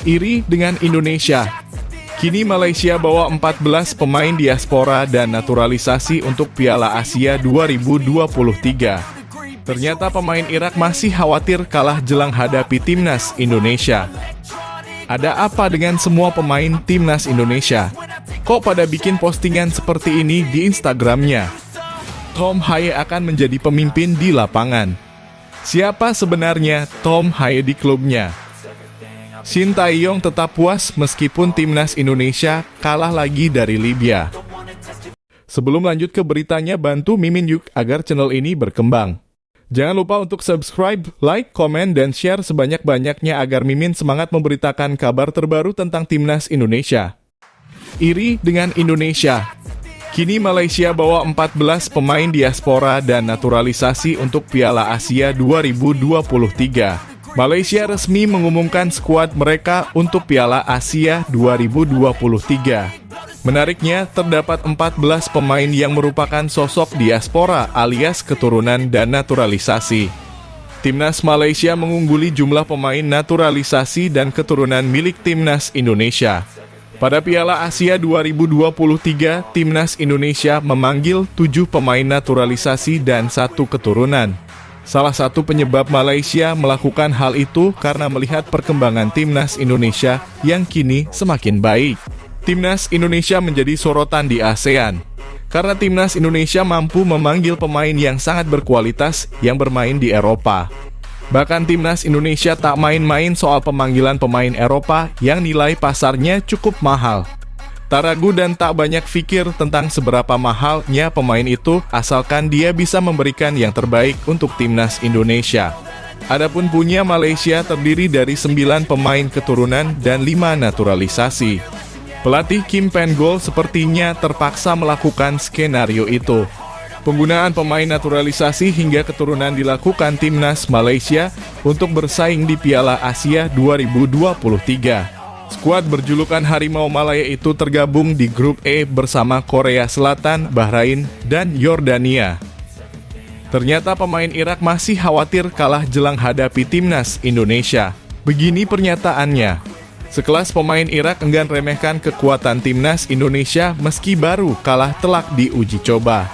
Iri dengan Indonesia. Kini Malaysia bawa 14 pemain diaspora dan naturalisasi untuk Piala Asia 2023. Ternyata pemain Irak masih khawatir kalah jelang hadapi timnas Indonesia. Ada apa dengan semua pemain timnas Indonesia? Kok pada bikin postingan seperti ini di Instagramnya? Tom Haye akan menjadi pemimpin di lapangan. Siapa sebenarnya Tom Haye di klubnya? Shin Tae-yong tetap puas meskipun timnas Indonesia kalah lagi dari Libya. Sebelum lanjut ke beritanya, bantu Mimin Yuk agar channel ini berkembang. Jangan lupa untuk subscribe, like, komen, dan share sebanyak-banyaknya agar Mimin semangat memberitakan kabar terbaru tentang timnas Indonesia. Iri dengan Indonesia. Kini Malaysia bawa 14 pemain diaspora dan naturalisasi untuk Piala Asia 2023. Malaysia resmi mengumumkan skuad mereka untuk Piala Asia 2023. Menariknya, terdapat 14 pemain yang merupakan sosok diaspora alias keturunan dan naturalisasi. Timnas Malaysia mengungguli jumlah pemain naturalisasi dan keturunan milik timnas Indonesia. Pada Piala Asia 2023, timnas Indonesia memanggil 7 pemain naturalisasi dan 1 keturunan. Salah satu penyebab Malaysia melakukan hal itu karena melihat perkembangan timnas Indonesia yang kini semakin baik. Timnas Indonesia menjadi sorotan di ASEAN, karena timnas Indonesia mampu memanggil pemain yang sangat berkualitas yang bermain di Eropa. Bahkan timnas Indonesia tak main-main soal pemanggilan pemain Eropa yang nilai pasarnya cukup mahal. Tak ragu dan tak banyak pikir tentang seberapa mahalnya pemain itu asalkan dia bisa memberikan yang terbaik untuk timnas Indonesia. Adapun punya Malaysia terdiri dari 9 pemain keturunan dan 5 naturalisasi. Pelatih Kim Pen-gol sepertinya terpaksa melakukan skenario itu. Penggunaan pemain naturalisasi hingga keturunan dilakukan timnas Malaysia untuk bersaing di Piala Asia 2023. Skuad berjulukan Harimau Malaya itu tergabung di grup E bersama Korea Selatan, Bahrain, dan Yordania. Ternyata pemain Irak masih khawatir kalah jelang hadapi timnas Indonesia. Begini pernyataannya. Sekelas pemain Irak enggan remehkan kekuatan timnas Indonesia meski baru kalah telak di uji coba.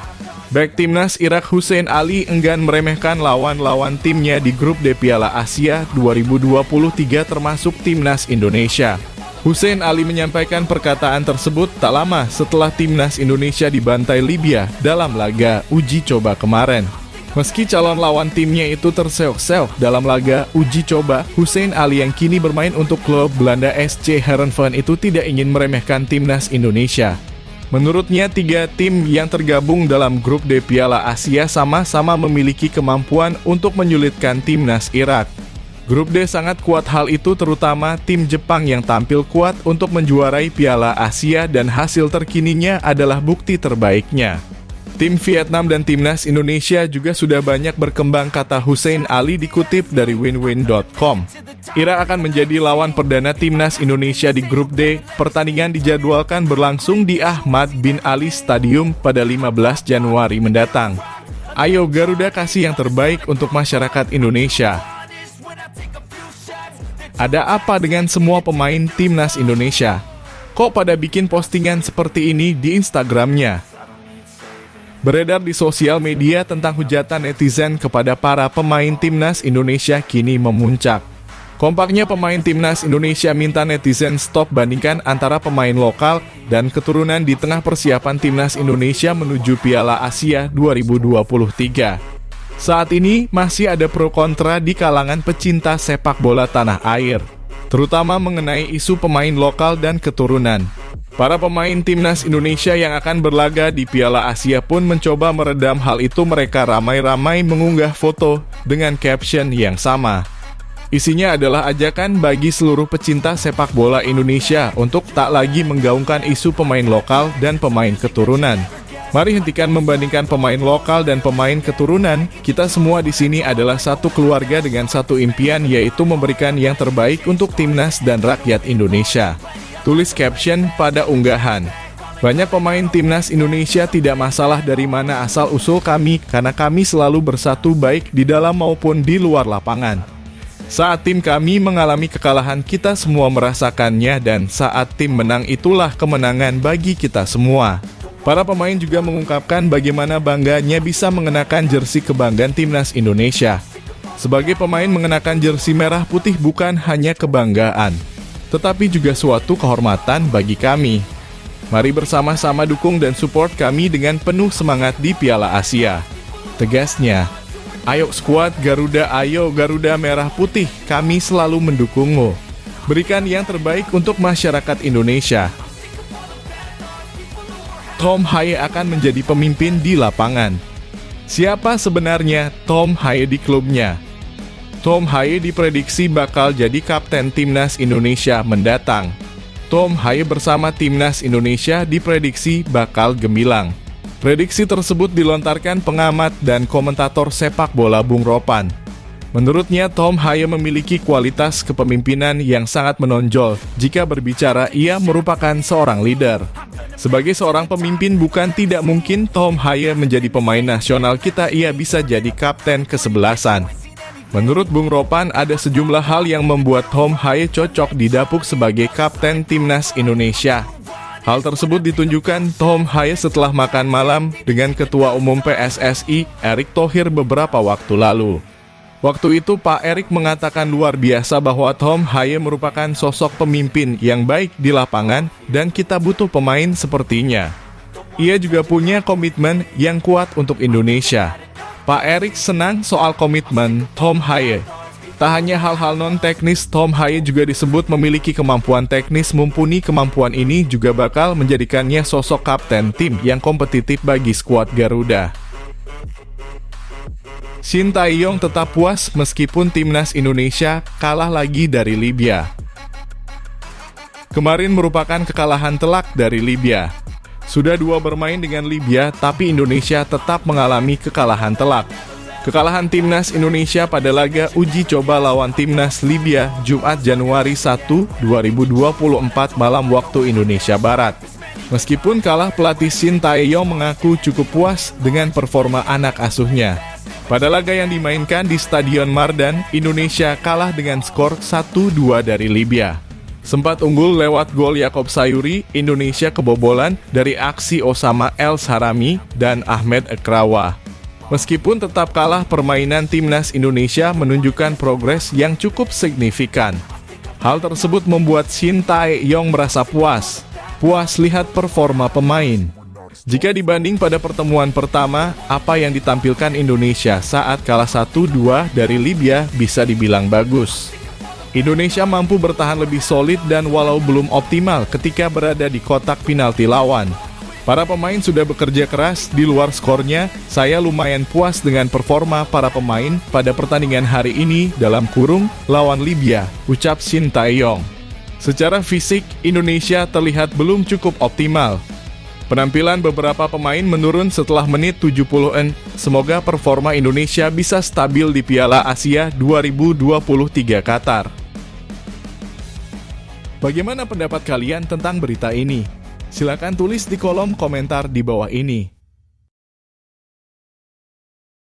Bek timnas Irak Hussein Ali enggan meremehkan lawan-lawan timnya di grup D Piala Asia 2023 termasuk timnas Indonesia. Hussein Ali menyampaikan perkataan tersebut tak lama setelah timnas Indonesia dibantai Libya dalam laga uji coba kemarin. Meski calon lawan timnya itu terseok-seok dalam laga uji coba, Hussein Ali yang kini bermain untuk klub Belanda SC Heerenveen itu tidak ingin meremehkan timnas Indonesia. Menurutnya, 3 tim yang tergabung dalam grup D Piala Asia sama-sama memiliki kemampuan untuk menyulitkan timnas Irak. Grup D sangat kuat, hal itu terutama tim Jepang yang tampil kuat untuk menjuarai Piala Asia dan hasil terkininya adalah bukti terbaiknya. Tim Vietnam dan timnas Indonesia juga sudah banyak berkembang, kata Hussein Ali dikutip dari winwin.com. Irak akan menjadi lawan perdana timnas Indonesia di grup D. Pertandingan dijadwalkan berlangsung di Ahmad bin Ali Stadium pada 15 Januari mendatang. Ayo Garuda kasih yang terbaik untuk masyarakat Indonesia. Ada apa dengan semua pemain timnas Indonesia? Kok pada bikin postingan seperti ini di Instagramnya? Beredar di sosial media tentang hujatan netizen kepada para pemain timnas Indonesia kini memuncak. Kompaknya pemain timnas Indonesia minta netizen stop bandingkan antara pemain lokal dan keturunan di tengah persiapan timnas Indonesia menuju Piala Asia 2023. Saat ini masih ada pro kontra di kalangan pecinta sepak bola tanah air, terutama mengenai isu pemain lokal dan keturunan. Para pemain timnas Indonesia yang akan berlaga di Piala Asia pun mencoba meredam hal itu. Mereka ramai-ramai mengunggah foto dengan caption yang sama. Isinya adalah ajakan bagi seluruh pecinta sepak bola Indonesia untuk tak lagi menggaungkan isu pemain lokal dan pemain keturunan. Mari hentikan membandingkan pemain lokal dan pemain keturunan. Kita semua di sini adalah satu keluarga dengan satu impian, yaitu memberikan yang terbaik untuk timnas dan rakyat Indonesia. Tulis caption pada unggahan. Banyak pemain timnas Indonesia tidak masalah dari mana asal-usul kami, karena kami selalu bersatu baik di dalam maupun di luar lapangan. Saat tim kami mengalami kekalahan, kita semua merasakannya, dan saat tim menang itulah kemenangan bagi kita semua. Para pemain juga mengungkapkan bagaimana bangganya bisa mengenakan jersei kebanggaan Timnas Indonesia. Sebagai pemain, mengenakan jersei merah putih bukan hanya kebanggaan, tetapi juga suatu kehormatan bagi kami. Mari bersama-sama dukung dan support kami dengan penuh semangat di Piala Asia, tegasnya. Ayo skuad Garuda, ayo Garuda Merah Putih, kami selalu mendukungmu. Berikan yang terbaik untuk masyarakat Indonesia. Tom Haye akan menjadi pemimpin di lapangan. Siapa sebenarnya Tom Haye di klubnya? Tom Haye diprediksi bakal jadi kapten Timnas Indonesia mendatang. Tom Haye bersama Timnas Indonesia diprediksi bakal gemilang. Prediksi tersebut dilontarkan pengamat dan komentator sepak bola Bung Ropan. Menurutnya, Tom Haye memiliki kualitas kepemimpinan yang sangat menonjol. Jika berbicara, ia merupakan seorang leader. Sebagai seorang pemimpin, bukan tidak mungkin Tom Haye menjadi pemain nasional kita, ia bisa jadi kapten kesebelasan. Menurut Bung Ropan, ada sejumlah hal yang membuat Tom Haye cocok didapuk sebagai kapten Timnas Indonesia. Hal tersebut ditunjukkan Tom Haye setelah makan malam dengan Ketua Umum PSSI, Erick Thohir beberapa waktu lalu. Waktu itu Pak Erick mengatakan luar biasa bahwa Tom Haye merupakan sosok pemimpin yang baik di lapangan dan kita butuh pemain sepertinya. Ia juga punya komitmen yang kuat untuk Indonesia. Pak Erick senang soal komitmen Tom Haye. Tak hanya hal-hal non-teknis, Tom Haye juga disebut memiliki kemampuan teknis. Mumpuni kemampuan ini juga bakal menjadikannya sosok kapten tim yang kompetitif bagi skuad Garuda. Shin Tae-yong tetap puas meskipun Timnas Indonesia kalah lagi dari Libya. Kemarin merupakan kekalahan telak dari Libya. Sudah 2 bermain dengan Libya, tapi Indonesia tetap mengalami kekalahan telak. Kekalahan Timnas Indonesia pada laga uji coba lawan Timnas Libya Jumat Januari 1, 2024 malam waktu Indonesia Barat. Meskipun kalah, pelatih Shin Tae-yong mengaku cukup puas dengan performa anak asuhnya. Pada laga yang dimainkan di Stadion Mardan, Indonesia kalah dengan skor 1-2 dari Libya. Sempat unggul lewat gol Yakob Sayuri, Indonesia kebobolan dari aksi Osama El Sarami dan Ahmed Ekrawa. Meskipun tetap kalah, permainan Timnas Indonesia menunjukkan progres yang cukup signifikan. Hal tersebut membuat Shin Tae-yong merasa puas lihat performa pemain. Jika dibanding pada pertemuan pertama, apa yang ditampilkan Indonesia saat kalah 1-2 dari Libya bisa dibilang bagus. Indonesia mampu bertahan lebih solid dan walau belum optimal ketika berada di kotak penalti lawan. Para pemain sudah bekerja keras di luar skornya. Saya lumayan puas dengan performa para pemain pada pertandingan hari ini lawan Libya, ucap Shin Tae-yong. Secara fisik, Indonesia terlihat belum cukup optimal. Penampilan beberapa pemain menurun setelah menit 70-an. Semoga performa Indonesia bisa stabil di Piala Asia 2023 Qatar. Bagaimana pendapat kalian tentang berita ini? Silakan tulis di kolom komentar di bawah ini.